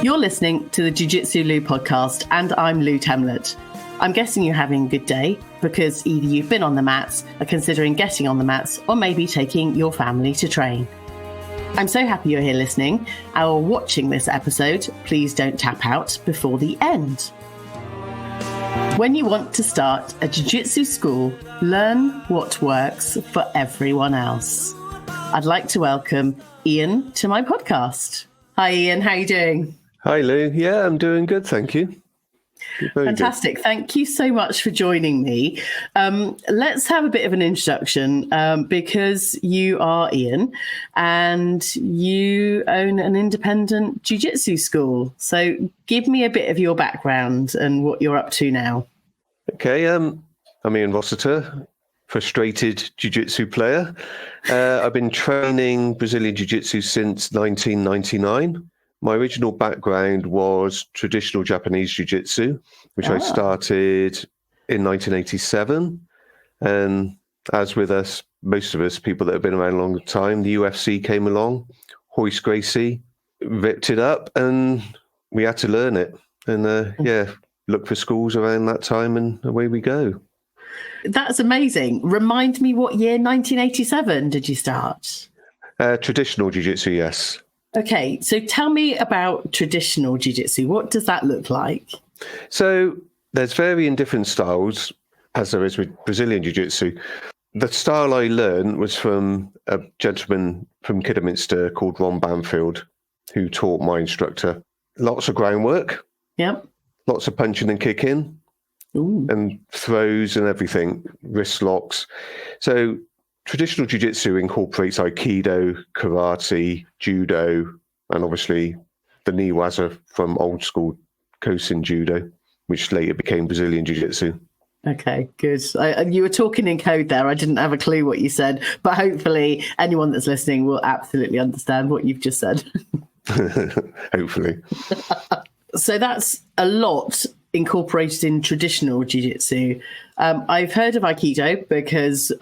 You're listening to the Jiu Jitsu Lou podcast, and I'm Lou Temlett. I'm guessing you're having a good day because either you've been on the mats, are considering getting on the mats, or maybe taking your family to train. I'm so happy you're here listening or watching this episode. Please don't tap out before the end. When you want to start a Jiu Jitsu school, learn what works for everyone else. I'd like to welcome Ian to my podcast. Hi, Ian. How are you doing? Hi, Lou. Yeah, I'm doing good. Thank you. Very Fantastic. Good. Thank you so much for joining me. Let's have a bit of an introduction because you are Ian and you own an independent Jiu Jitsu school. So give me a bit of your background and what you're up to now. Okay. I'm Ian Rossiter, frustrated Jiu Jitsu player. I've been training Brazilian Jiu Jitsu since 1999. My original background was traditional Japanese Jiu Jitsu, which I started in 1987. And as with us, most of us, people that have been around a long time, the UFC came along, Hoist Gracie ripped it up, and we had to learn it. And look for schools around that time, and away we go. That's amazing. Remind me what year, 1987, did you start? Traditional Jiu Jitsu, yes. Okay, so tell me about traditional jiu-jitsu. What does that look like? So there's varying different styles, as there is with Brazilian Jiu-Jitsu. The style I learned was from a gentleman from Kidderminster called Ron Banfield, who taught my instructor. Lots of groundwork. Yep. Lots of punching and kicking. Ooh. And throws and everything, wrist locks. So traditional jiu-jitsu incorporates aikido, karate, judo, and obviously the niwaza from old school Kosen Judo, which later became Brazilian jiu-jitsu. Okay, good. You were talking in code there. I didn't have a clue what you said, but hopefully anyone that's listening will absolutely understand what you've just said. Hopefully. So that's a lot incorporated in traditional jiu-jitsu. I've heard of aikido because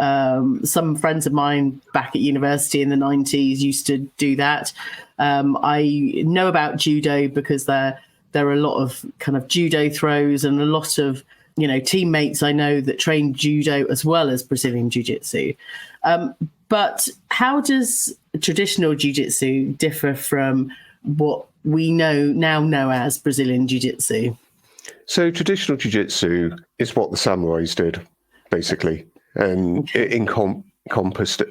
some friends of mine back at university in the 90s used to do that. I know about judo because there are a lot of kind of judo throws and a lot of teammates I know that train judo as well as Brazilian jiu-jitsu. But how does traditional jiu-jitsu differ from what we now know as Brazilian jiu-jitsu? So traditional jiu-jitsu is what the samurais did, basically, and it encompassed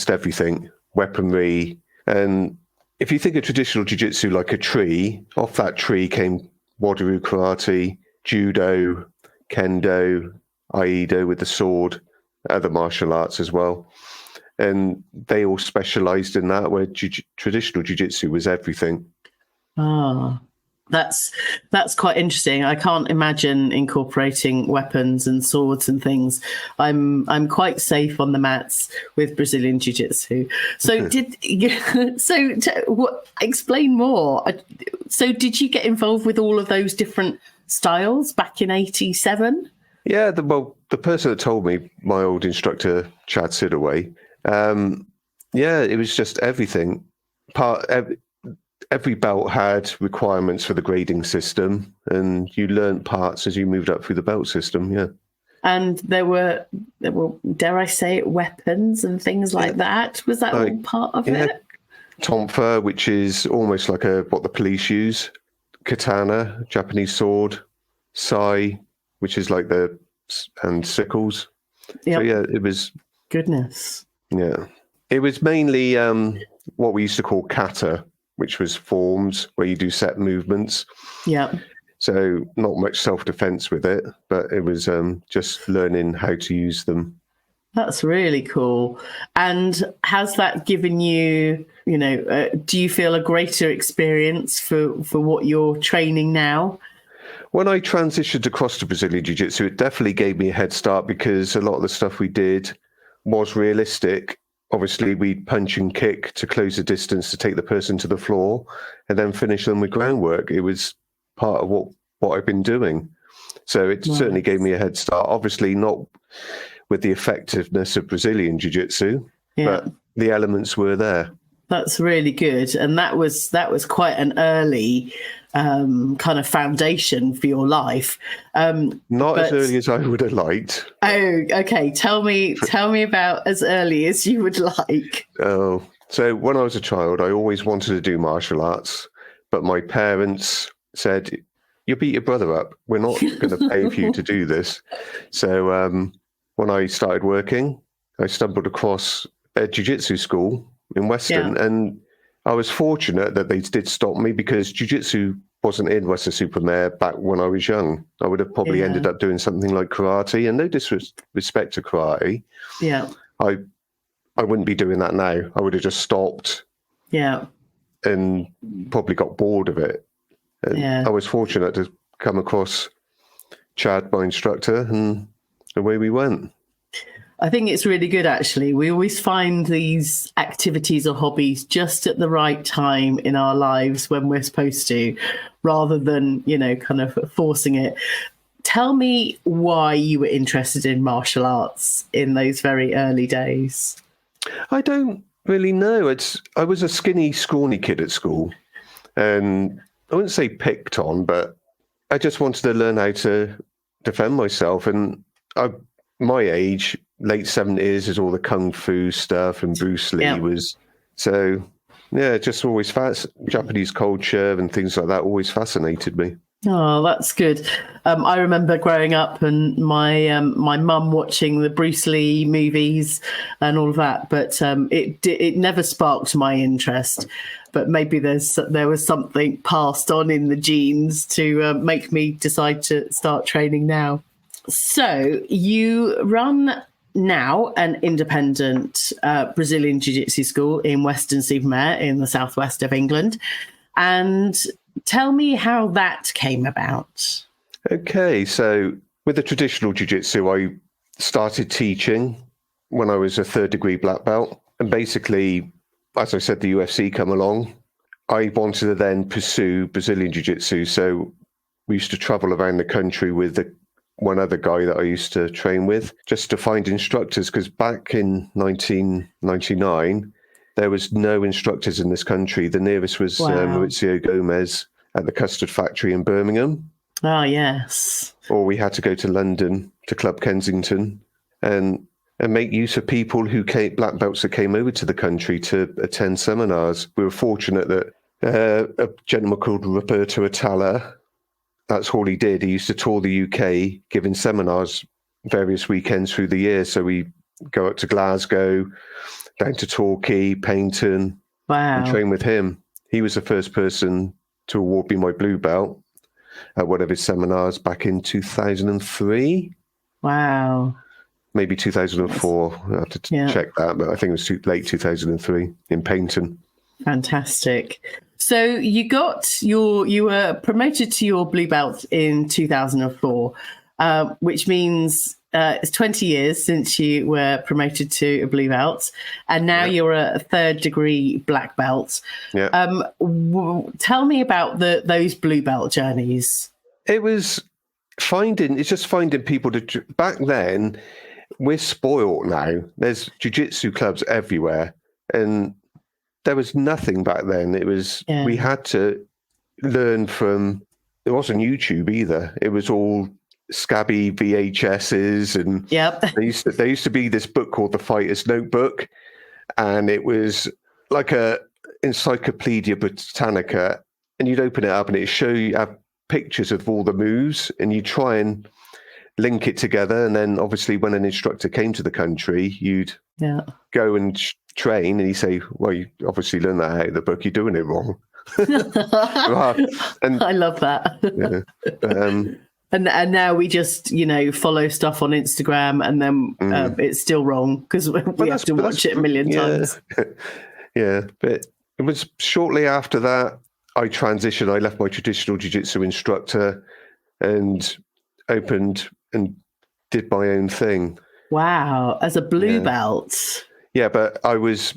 everything, weaponry. And if you think of traditional jiu-jitsu like a tree, off that tree came Wado karate, judo, kendo, aikido with the sword, other martial arts as well. And they all specialized in that, where traditional jiu-jitsu was everything. Ah. That's quite interesting. I can't imagine incorporating weapons and swords and things. I'm quite safe on the mats with Brazilian Jiu-Jitsu. So explain more. So did you get involved with all of those different styles back in 87? Yeah, the person that told me, my old instructor, Chad Sidaway, it was just everything. Every belt had requirements for the grading system, and you learned parts as you moved up through the belt system. Yeah, and there were, dare I say it, weapons and things like that. Was that all part of it? Tonfa, which is almost like what the police use. Katana, Japanese sword. Sai, which is like and sickles. Yep. So yeah, it was. Goodness. Yeah, it was mainly what we used to call kata, which was forms where you do set movements. Yeah. So not much self-defense with it, but it was just learning how to use them. That's really cool. And has that given you, do you feel a greater experience for what you're training now? When I transitioned across to Brazilian Jiu Jitsu, it definitely gave me a head start because a lot of the stuff we did was realistic. Obviously, we'd punch and kick to close the distance to take the person to the floor and then finish them with groundwork. It was part of what I've been doing. So it certainly gave me a head start. Obviously, not with the effectiveness of Brazilian Jiu Jitsu, but the elements were there. That's really good. And that was quite an early kind of foundation for your life. Not as early as I would have liked. Oh, okay. Tell me about as early as you would like. Oh, so when I was a child, I always wanted to do martial arts, but my parents said, "You beat your brother up. We're not going to pay for you to do this." So when I started working, I stumbled across a Jiu Jitsu school in Western, and I was fortunate that they did stop me, because Jiu Jitsu wasn't in Western-super-Mare back when I was young. I would have probably ended up doing something like karate, and no disrespect to karate. Yeah. I wouldn't be doing that now. I would have just stopped. Yeah. And probably got bored of it. And I was fortunate to come across Chad, my instructor, and away we went. I think it's really good, actually. We always find these activities or hobbies just at the right time in our lives when we're supposed to, rather than, kind of forcing it. Tell me why you were interested in martial arts in those very early days. I don't really know. I was a skinny, scrawny kid at school, and I wouldn't say picked on, but I just wanted to learn how to defend myself. And my age, late 70s, is all the kung fu stuff, and Bruce Lee was. So, just always Japanese culture and things like that always fascinated me. Oh, that's good. I remember growing up and my mum watching the Bruce Lee movies and all of that, but it never sparked my interest. But maybe there was something passed on in the genes to make me decide to start training now. So you run now an independent Brazilian Jiu Jitsu school in Western-super-Mare in the southwest of England, and tell me how that came about. Okay, so with the traditional jiu-jitsu, I started teaching when I was a third-degree black belt. And basically, as I said, the UFC come along. I wanted to then pursue Brazilian jiu-jitsu. So we used to travel around the country with one other guy that I used to train with, just to find instructors, because back in 1999, there was no instructors in this country. The nearest was Maurizio Gomez at the Custard Factory in Birmingham. Oh, yes. Or we had to go to London to Club Kensington and make use of people black belts that came over to the country to attend seminars. We were fortunate that a gentleman called Roberto Atala, that's all he did. He used to tour the UK giving seminars various weekends through the year. So we go up to Glasgow, down to Torquay, Paignton, and train with him. He was the first person to award me my blue belt at one of his seminars back in 2003. Wow. Maybe 2004. I have to check that, but I think it was late 2003 in Paignton. Fantastic. So you were promoted to your blue belt in 2004, which means it's 20 years since you were promoted to a blue belt, and now you're a third degree black belt. Yeah. Tell me about those blue belt journeys. It's just finding people to, back then, we're spoiled now. There's jiu-jitsu clubs everywhere, and there was nothing back then. It was, we had to learn from, it wasn't YouTube either. It was all scabby VHSs, and there used to be this book called The Fighter's Notebook, and it was like a Encyclopedia Britannica, and you'd open it up and it'd show you pictures of all the moves, and you try and link it together. And then obviously when an instructor came to the country, you'd go and train, and he'd say, well, you obviously learned that out of the book, you're doing it wrong. And I love that. And now we just, follow stuff on Instagram, and then it's still wrong because we have to watch it a million times. Yeah, but it was shortly after that I transitioned. I left my traditional jiu-jitsu instructor and opened and did my own thing. Wow, as a blue belt. Yeah, but I was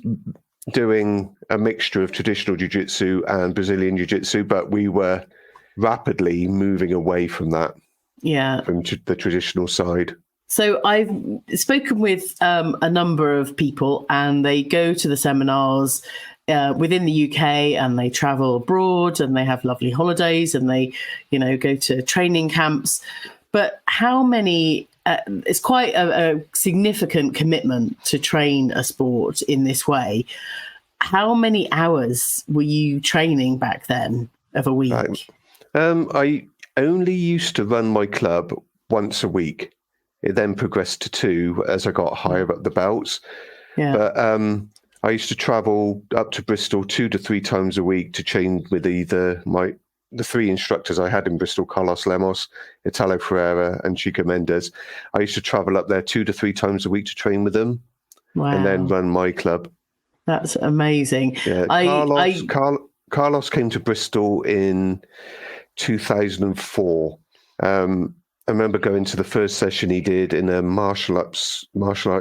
doing a mixture of traditional jiu-jitsu and Brazilian jiu-jitsu, but we were rapidly moving away from that. Yeah, from the traditional side. So I've spoken with a number of people, and they go to the seminars within the UK, and they travel abroad, and they have lovely holidays, and they, go to training camps. But how many? It's quite a significant commitment to train a sport in this way. How many hours were you training back then of a week? I only used to run my club once a week. It then progressed to 2 as I got higher up the belts. Yeah. But I used to travel up to Bristol 2 to 3 times a week to train with either the 3 instructors I had in Bristol, Carlos Lemos, Italo Ferreira, and Chico Mendes. I used to travel up there 2 to 3 times a week to train with them. Wow. And then run my club. That's amazing. Yeah, Carlos came to Bristol in 2004. I remember going to the first session he did in a martial arts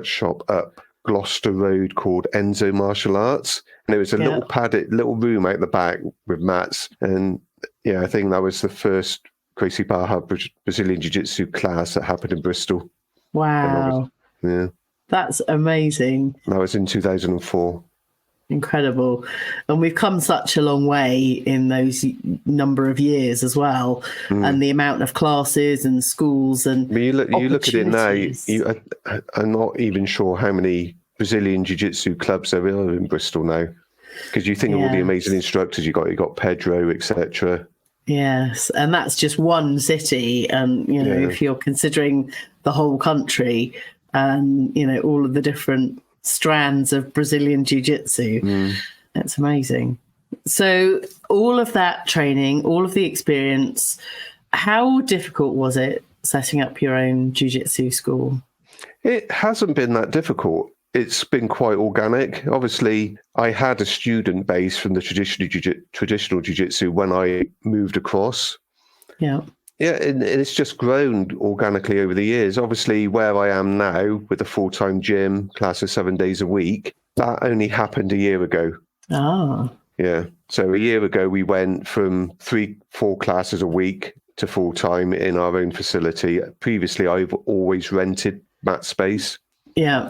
shop up Gloucester Road called Enzo Martial Arts, and it was a little padded little room out the back with mats. And yeah, I think that was the first Gracie Barra Brazilian Jiu Jitsu class that happened in Bristol. Wow. That's amazing. That was in 2004. Incredible. And we've come such a long way in those number of years as well. And the amount of classes and schools and you look at it now, I'm not even sure how many Brazilian Jiu-Jitsu clubs there are in Bristol now, because you think of all the amazing instructors you got Pedro, etc. Yes, and that's just one city, and if you're considering the whole country and all of the different strands of Brazilian Jiu-Jitsu. It's amazing. So all of that training, all of the experience, how difficult was it setting up your own Jiu-Jitsu school? It hasn't been that difficult. It's been quite organic. Obviously, I had a student base from the traditional Jiu-Jitsu when I moved across. Yeah. Yeah, and it's just grown organically over the years. Obviously, where I am now with a full-time gym, class of 7 days a week, that only happened a year ago. Oh. Yeah. So a year ago, we went from 3-4 classes a week to full-time in our own facility. Previously, I've always rented mat space. Yeah.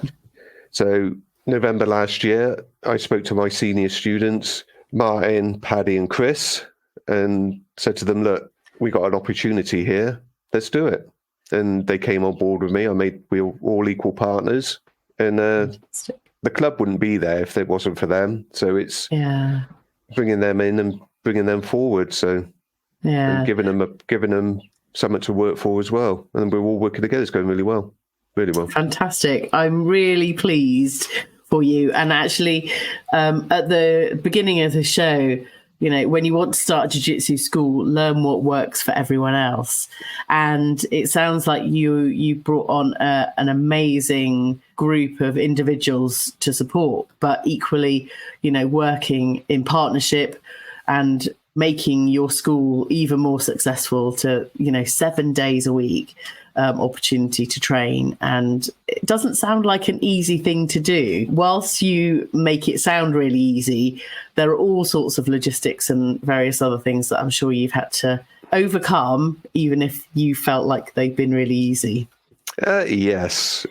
So November last year, I spoke to my senior students, Martin, Paddy, and Chris, and said to them, look, we got an opportunity here. Let's do it. And they came on board with me. We were all equal partners, and the club wouldn't be there if it wasn't for them. So it's bringing them in and bringing them forward. So and giving them something to work for as well. And we're all working together. It's going really well. Really well. Fantastic. I'm really pleased for you. And actually, at the beginning of the show, when you want to start a jiu-jitsu school, learn what works for everyone else. And it sounds like you brought on an amazing group of individuals to support, but equally, working in partnership and making your school even more successful to, 7 days a week. Opportunity to train, and it doesn't sound like an easy thing to do. Whilst you make it sound really easy, there are all sorts of logistics and various other things that I'm sure you've had to overcome, even if you felt like they've been really easy. Yes,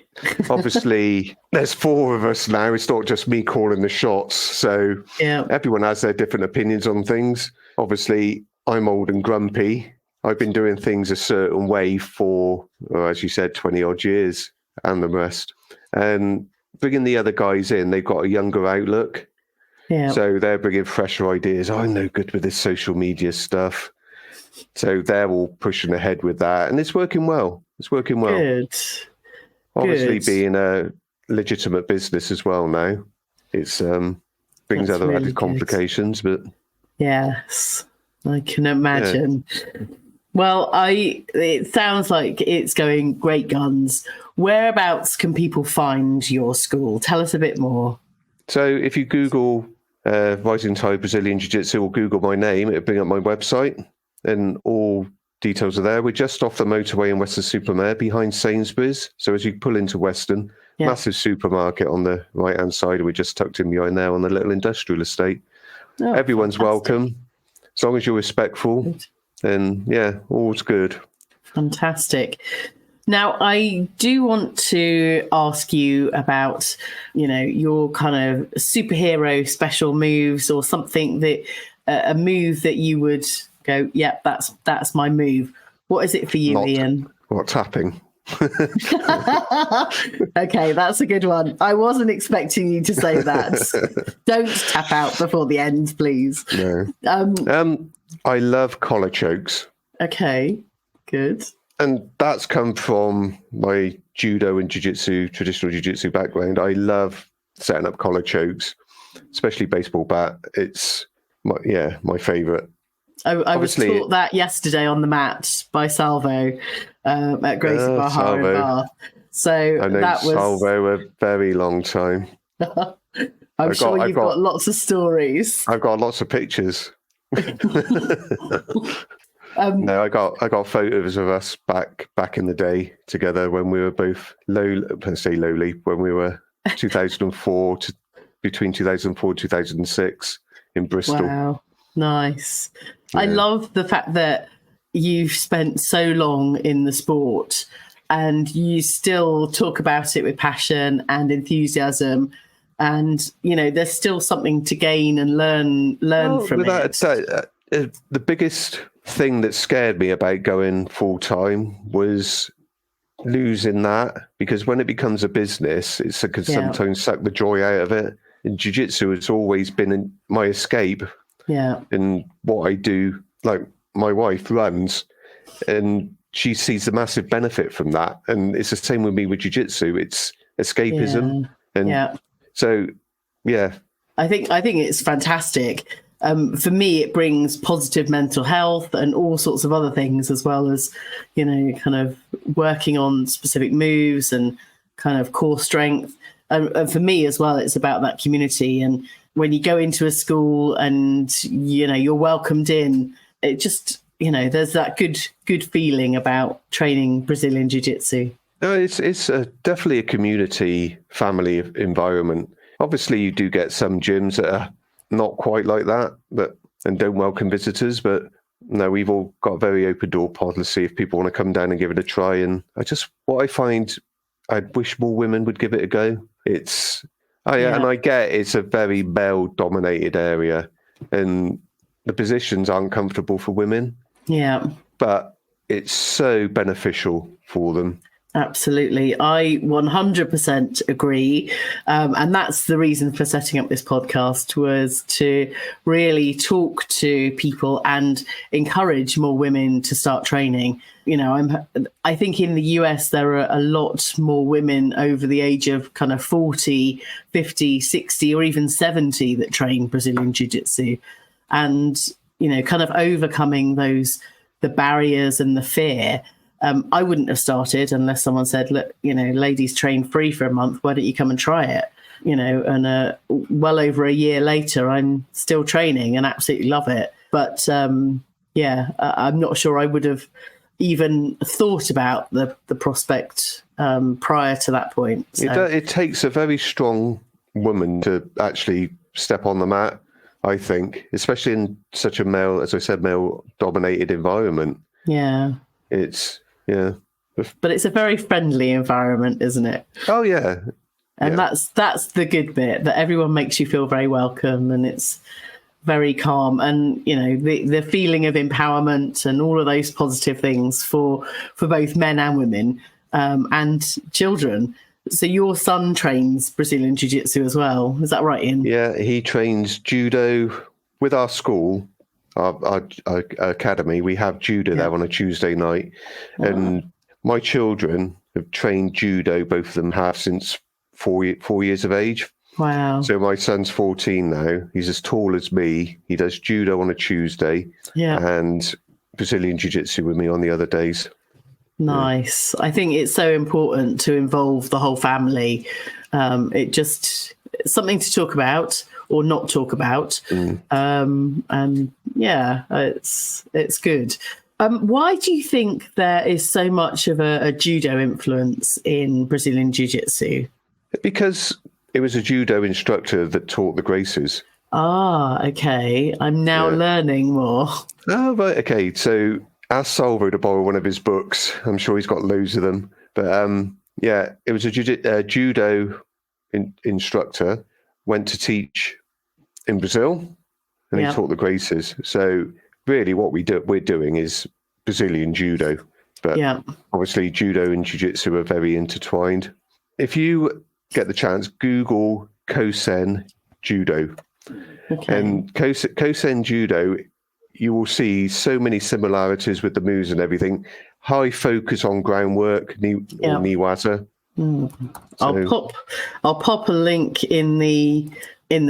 obviously there's 4 of us now. It's not just me calling the shots, so everyone has their different opinions on things. Obviously I'm old and grumpy. I've been doing things a certain way for, as you said, 20 odd years and the rest. And bringing the other guys in, they've got a younger outlook. Yeah. So they're bringing fresher ideas. I'm no good with this social media stuff. So they're all pushing ahead with that. And it's working well. It's working well. Good. Obviously being a legitimate business as well now. It's brings other really added complications, but... Yes, I can imagine. Yeah. Well, it sounds like it's going great guns. Whereabouts can people find your school? Tell us a bit more. So if you Google Rising Tide Brazilian Jiu Jitsu or Google my name, it'll bring up my website and all details are there. We're just off the motorway in Weston-super-Mare behind Sainsbury's. So as you pull into Weston, massive supermarket on the right-hand side. We're just tucked in behind there on the little industrial estate. Oh, everyone's welcome, as long as you're respectful. Good. Then, all's good. Fantastic. Now, I do want to ask you about, your kind of superhero special moves or something that a move that you would go, yeah, that's my move. What is it for you, Ian? What, tapping? Okay, that's a good one. I wasn't expecting you to say that. Don't tap out before the end, please. No. I love collar chokes. Okay, good. And that's come from my judo and jiu-jitsu, traditional jiu-jitsu background. I love setting up collar chokes, especially baseball bat. It's my favorite. I was taught that yesterday on the mat by Salvo at Gracie Bar in Bath. So I know that was Salvo a very long time. I'm sure you've got lots of stories. I've got lots of pictures. No, I got photos of us back in the day together when we were both lowly, when we were 2004 to between 2004 and 2006 in Bristol. Wow, nice. Yeah. I love the fact that you've spent so long in the sport and you still talk about it with passion and enthusiasm. And, there's still something to gain and learn from it. The biggest thing that scared me about going full time was losing that, because when it becomes a business, it can sometimes suck the joy out of it. In jiu-jitsu, it's always been my escape. Yeah. And what I do, like my wife runs, and she sees the massive benefit from that. And it's the same with me with jiu-jitsu. It's escapism. So, yeah. I think it's fantastic. For me, it brings positive mental health and all sorts of other things, as well as, kind of working on specific moves and kind of core strength. And for me as well, it's about that community. And when you go into a school and, you're welcomed in, it just, there's that good feeling about training Brazilian Jiu-Jitsu. No, it's definitely a community, family environment. Obviously, you do get some gyms that are not quite like that, and don't welcome visitors. But no, we've all got a very open door policy if people want to come down and give it a try. And what I find, I wish more women would give it a go. And I get it's a very male-dominated area, and the positions aren't comfortable for women. Yeah, but it's so beneficial for them. Absolutely. I 100% agree. And that's the reason for setting up this podcast, was to really talk to people and encourage more women to start training. I think in the US, there are a lot more women over the age of kind of 40, 50, 60, or even 70 that train Brazilian Jiu-Jitsu. And, kind of overcoming the barriers and the fear. I wouldn't have started unless someone said, look, ladies train free for a month. Why don't you come and try it? And well over a year later, I'm still training and absolutely love it. But I'm not sure I would have even thought about the prospect prior to that point. So. It takes a very strong woman to actually step on the mat, I think, especially in such a male-dominated environment. Yeah. But it's a very friendly environment, isn't it? Oh, yeah. And that's the good bit, that everyone makes you feel very welcome and it's very calm. And, the feeling of empowerment and all of those positive things for both men and women and children. So your son trains Brazilian Jiu-Jitsu as well. Is that right, Ian? Yeah, he trains judo with our school. Our academy, we have judo there on a Tuesday night. And my children have trained judo, both of them have, since 4 years of age. Wow. So my son's 14 now. He's as tall as me. He does judo on a Tuesday and Brazilian Jiu-Jitsu with me on the other days. Nice. I think it's so important to involve the whole family. It's something to talk about or not talk about. It's good. Why do you think there is so much of a judo influence in Brazilian Jiu-Jitsu? Because it was a judo instructor that taught the graces. Ah, okay. I'm now learning more. Oh, right. Okay. So ask Salvo to borrow one of his books. I'm sure he's got loads of them. But it was a judo instructor, went to teach in Brazil, and he taught the Gracies. So really what we're doing is Brazilian judo. But obviously judo and jiu-jitsu are very intertwined. If you get the chance, Google Kosen Judo. Okay. And Kosen Judo, you will see so many similarities with the moves and everything. High focus on groundwork, or niwaza. So, I'll pop a link in the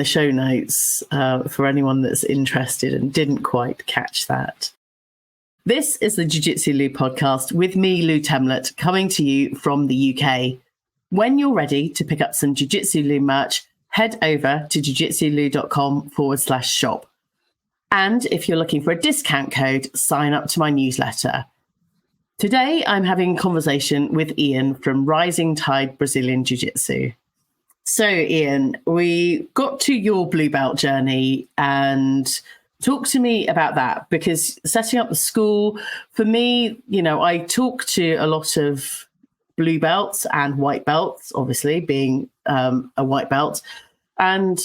show notes for anyone that's interested and didn't quite catch that. This is the Jiu Jitsu Lou podcast with me, Lou Temlett, coming to you from the UK. When you're ready to pick up some Jiu Jitsu Lou merch, head over to jiujitsulou.com/shop. And if you're looking for a discount code, sign up to my newsletter. Today, I'm having a conversation with Ian from Rising Tide Brazilian Jiu Jitsu. So, Ian, we got to your blue belt journey, and talk to me about that, because setting up the school, for me, I talk to a lot of blue belts and white belts, obviously being a white belt. And,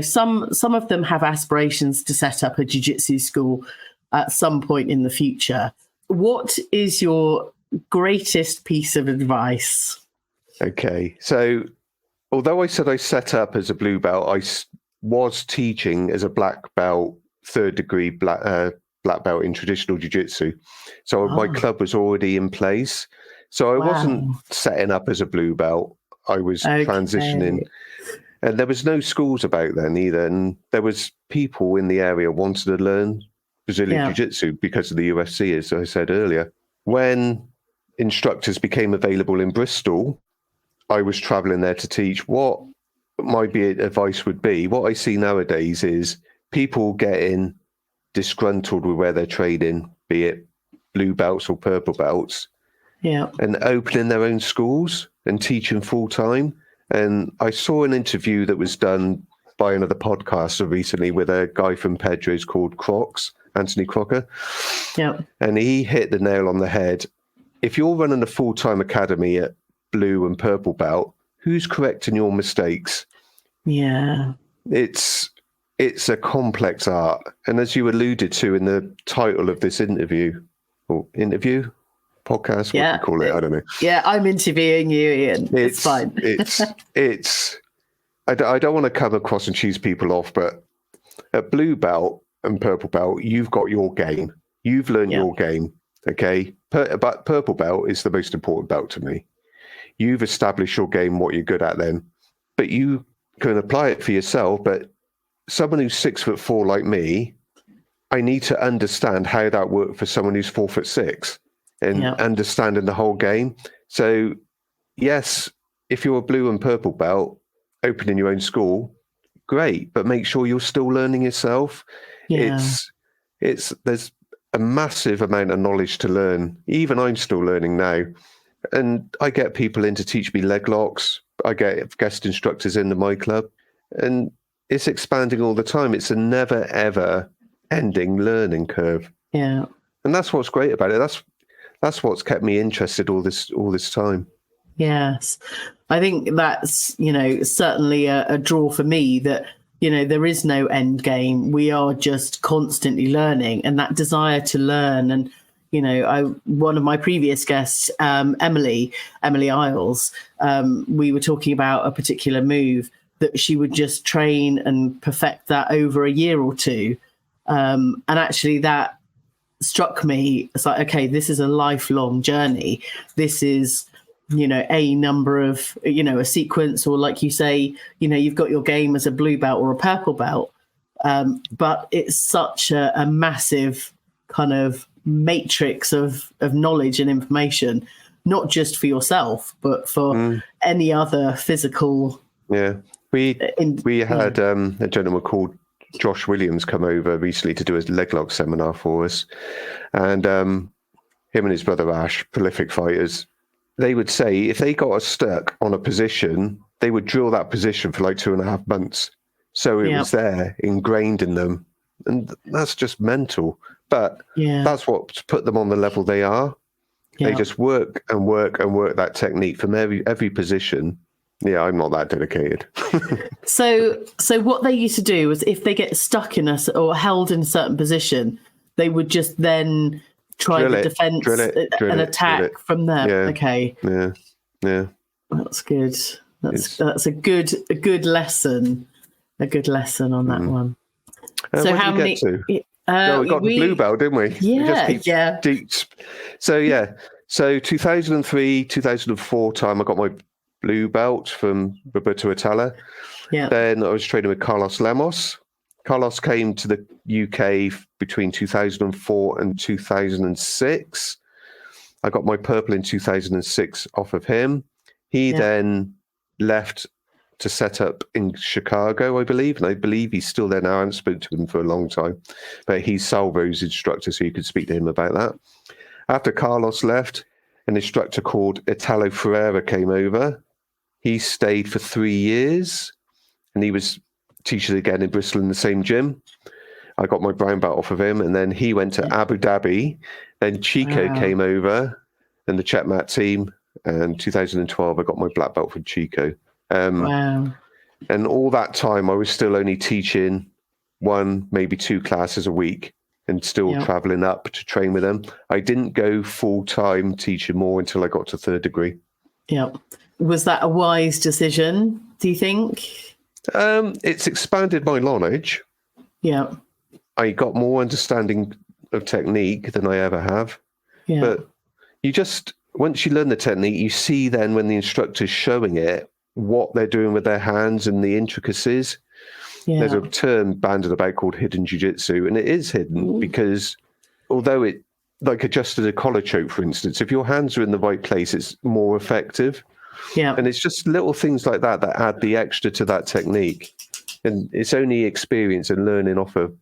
some of them have aspirations to set up a jiu-jitsu school at some point in the future. What is your greatest piece of advice? Okay. So although I said I set up as a blue belt, I was teaching as a black belt, third degree black belt in traditional jiu-jitsu. So my club was already in place. So I wasn't setting up as a blue belt. I was transitioning. And there was no schools about then either. And there was people in the area wanted to learn Brazilian Jiu-Jitsu because of the UFC, as I said earlier. When instructors became available in Bristol, I was traveling there to teach. What my advice would be, what I see nowadays is people getting disgruntled with where they're training, be it blue belts or purple belts, and opening their own schools and teaching full-time. And I saw an interview that was done by another podcaster recently with a guy from Pedro's called Crocs, Anthony Crocker. And he hit the nail on the head. If you're running a full-time academy at blue and purple belt, who's correcting your mistakes? It's a complex art. And as you alluded to in the title of this interview, podcast, what do you call it? I don't know. I'm interviewing you, Ian. It's fine. I don't want to come across and choose people off, but at blue belt and purple belt, you've got your game. You've learned your game, okay? But purple belt is the most important belt to me. You've established your game, what you're good at then, but you can apply it for yourself. But someone who's 6'4" like me, I need to understand how that worked for someone who's 4'6". And understanding the whole game. So, yes, if you're a blue and purple belt, opening your own school, great, but make sure you're still learning yourself. There's a massive amount of knowledge to learn. Even I'm still learning now. And I get people in to teach me leg locks. I get guest instructors into my club. And it's expanding all the time. It's a never, ever ending learning curve. And that's what's great about it. That's what's kept me interested all this time. Yes. I think that's, certainly a draw for me that, there is no end game. We are just constantly learning, and that desire to learn. And, one of my previous guests, Emily Isles, we were talking about a particular move that she would just train and perfect that over a year or two. And actually that struck me. It's like, okay, this is a lifelong journey. This is, a number of, a sequence, or like you say, you've got your game as a blue belt or a purple belt. But it's such a massive kind of matrix of knowledge and information, not just for yourself, but for any other physical. Yeah. We had a gentleman called Josh Williams come over recently to do a leg lock seminar for us. And him and his brother Ash, prolific fighters, they would say if they got us stuck on a position, they would drill that position for like 2.5 months. So it was there, ingrained in them. And that's just mental. But Yeah. that's what's put them on the level they are. Yeah. They just work and work and work that technique from every position. Yeah, I'm not that dedicated. So what they used to do was if they get stuck in a or held in a certain position, they would just then try the defense and attack from there. Yeah. Okay. Yeah. That's good. That's a good lesson. A good lesson on that one. So how many? We got the blue belt, didn't we? Yeah, we just keep So 2003, 2004 time, I got my blue belt from Roberto Atala. Yeah. Then I was training with Carlos Lemos. Carlos came to the UK between 2004 and 2006. I got my purple in 2006 off of him. He then left to set up in Chicago, I believe. And I believe he's still there now. I haven't spoken to him for a long time. But he's Salvo's instructor, so you could speak to him about that. After Carlos left, an instructor called Italo Ferreira came over. He stayed for 3 years, and he was teaching again in Bristol in the same gym. I got my brown belt off of him, and then he went to Abu Dhabi. Then Chico came over, and the Chetmat team. And 2012, I got my black belt from Chico. And all that time, I was still only teaching 1, maybe 2 classes a week, and still traveling up to train with them. I didn't go full-time teaching more until I got to 3rd degree. Yeah. Was that a wise decision, do you think? It's expanded my knowledge. Yeah. I got more understanding of technique than I ever have. Yeah. But once you learn the technique, you see then when the instructor's showing it, what they're doing with their hands and the intricacies. Yeah. There's a term bandied about called hidden jiu-jitsu, and it is hidden because although it, like adjusted a collar choke, for instance, if your hands are in the right place, it's more effective. Yeah. And it's just little things like that add the extra to that technique. And it's only experience and learning off of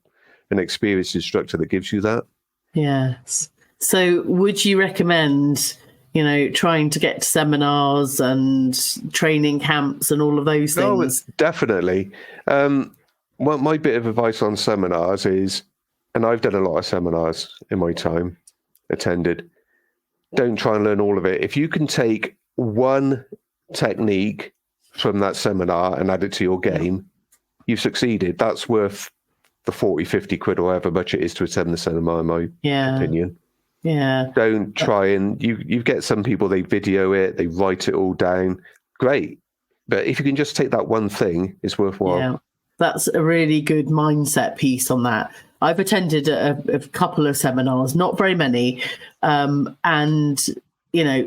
an experienced instructor that gives you that. Yes. So would you recommend, trying to get to seminars and training camps and all of those things? Oh, definitely. Well, my bit of advice on seminars is, and I've done a lot of seminars in my time, attended, don't try and learn all of it. If you can take one technique from that seminar and add it to your game, you've succeeded. That's worth the 40, 50 quid or however much it is to attend the seminar, in my opinion. Yeah. Don't try and you get some people, they video it, they write it all down. Great. But if you can just take that one thing, it's worthwhile. Yeah. That's a really good mindset piece on that. I've attended a couple of seminars, not very many. And,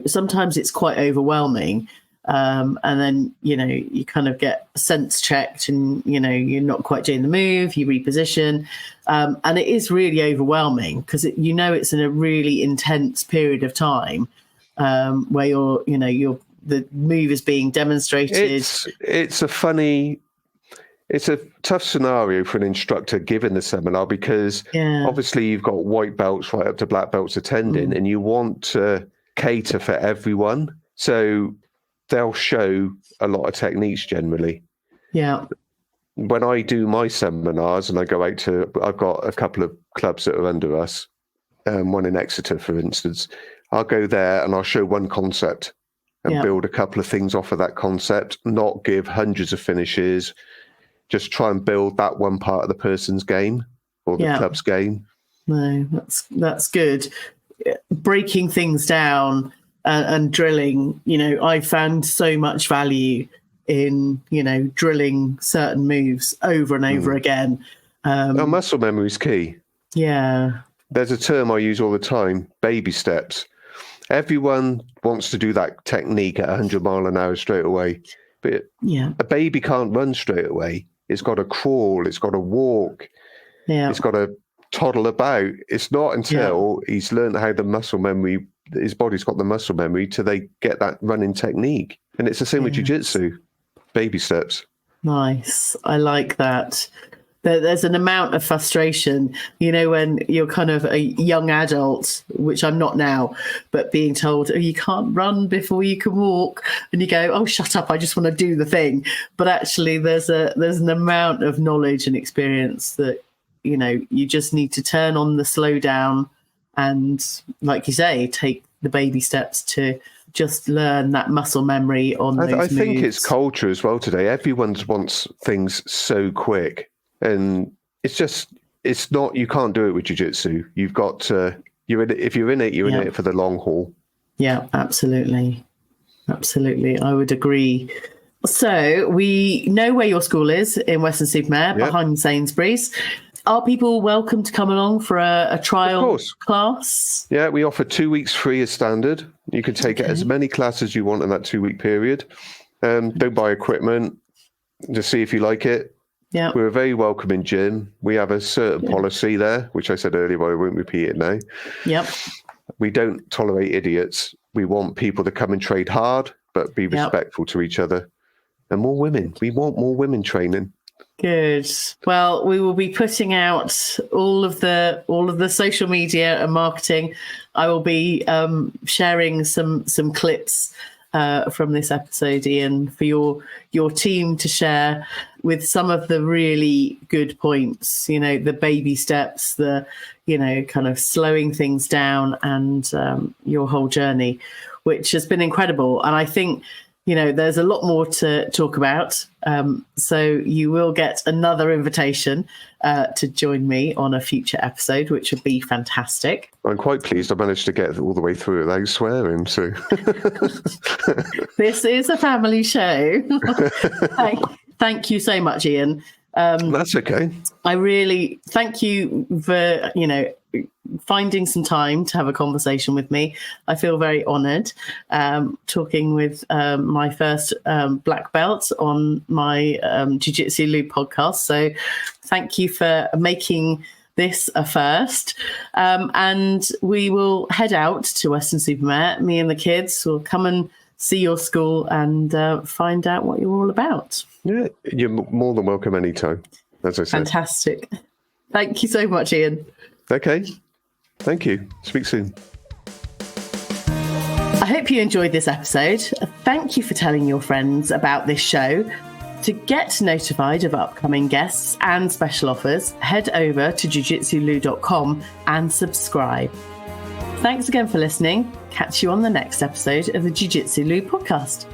sometimes it's quite overwhelming. And then, you kind of get sense checked and, you're not quite doing the move, you reposition. And it is really overwhelming because, it's in a really intense period of time where the move is being demonstrated. It's a tough scenario for an instructor given the seminar because obviously you've got white belts right up to black belts attending and you want to cater for everyone. So they'll show a lot of techniques generally. Yeah. When I do my seminars and I go out I've got a couple of clubs that are under us, one in Exeter, for instance. I'll go there and I'll show one concept and build a couple of things off of that concept, not give hundreds of finishes, just try and build that one part of the person's game or the club's game. No, that's good. Breaking things down and drilling, I found so much value in, drilling certain moves over and over again. Muscle memory is key. Yeah. There's a term I use all the time, baby steps. Everyone wants to do that technique at 100 mile an hour straight away. But a baby can't run straight away. It's got to crawl. It's got to walk. Yeah. It's got to toddle about. It's not until he's learned how the muscle memory, his body's got the muscle memory till they get that running technique. And it's the same with jiu-jitsu. Baby steps. Nice. I like that. There's an amount of frustration, when you're kind of a young adult, which I'm not now, but being told, you can't run before you can walk. And you go, oh, shut up. I just want to do the thing. But actually, there's an amount of knowledge and experience that, you just need to turn on the slow down and, like you say, take the baby steps to just learn that muscle memory on those moves. I think it's culture as well today. Everyone wants things so quick, and it's not, you can't do it with jiu-jitsu. You've got to, if you're in it, you're in it for the long haul. Yeah, absolutely. Absolutely. I would agree. So we know where your school is in Weston-super-Mare, behind Sainsbury's. Are people welcome to come along for a trial class? Yeah, we offer 2 weeks free as standard. You can take as many classes as you want in that 2-week period. Don't buy equipment. Just see if you like it. Yeah, we're a very welcoming gym. We have a certain policy there, which I said earlier, but I won't repeat it now. Yep. We don't tolerate idiots. We want people to come and trade hard, but be respectful to each other. And more women. We want more women training. Good. Well, we will be putting out all of the social media and marketing. I will be sharing some clips from this episode, Ian, for your team to share with some of the really good points, the baby steps, the, kind of slowing things down, and your whole journey, which has been incredible. And I think, there's a lot more to talk about. So you will get another invitation to join me on a future episode, which would be fantastic. I'm quite pleased I managed to get all the way through it without swearing. So this is a family show. Thank you so much, Ian. That's okay. I really thank you for, finding some time to have a conversation with me. I feel very honoured talking with my first black belt on my Jiu Jitsu Loop podcast. So thank you for making this a first. And we will head out to Weston-super-Mare. Me and the kids will come and see your school and find out what you're all about. Yeah, you're more than welcome anytime, as I said. Fantastic. Thank you so much, Ian. Okay. Thank you. Speak soon. I hope you enjoyed this episode. Thank you for telling your friends about this show. To get notified of upcoming guests and special offers, head over to jujitsulu.com and subscribe. Thanks again for listening. Catch you on the next episode of the Jiu Jitsu Lu podcast.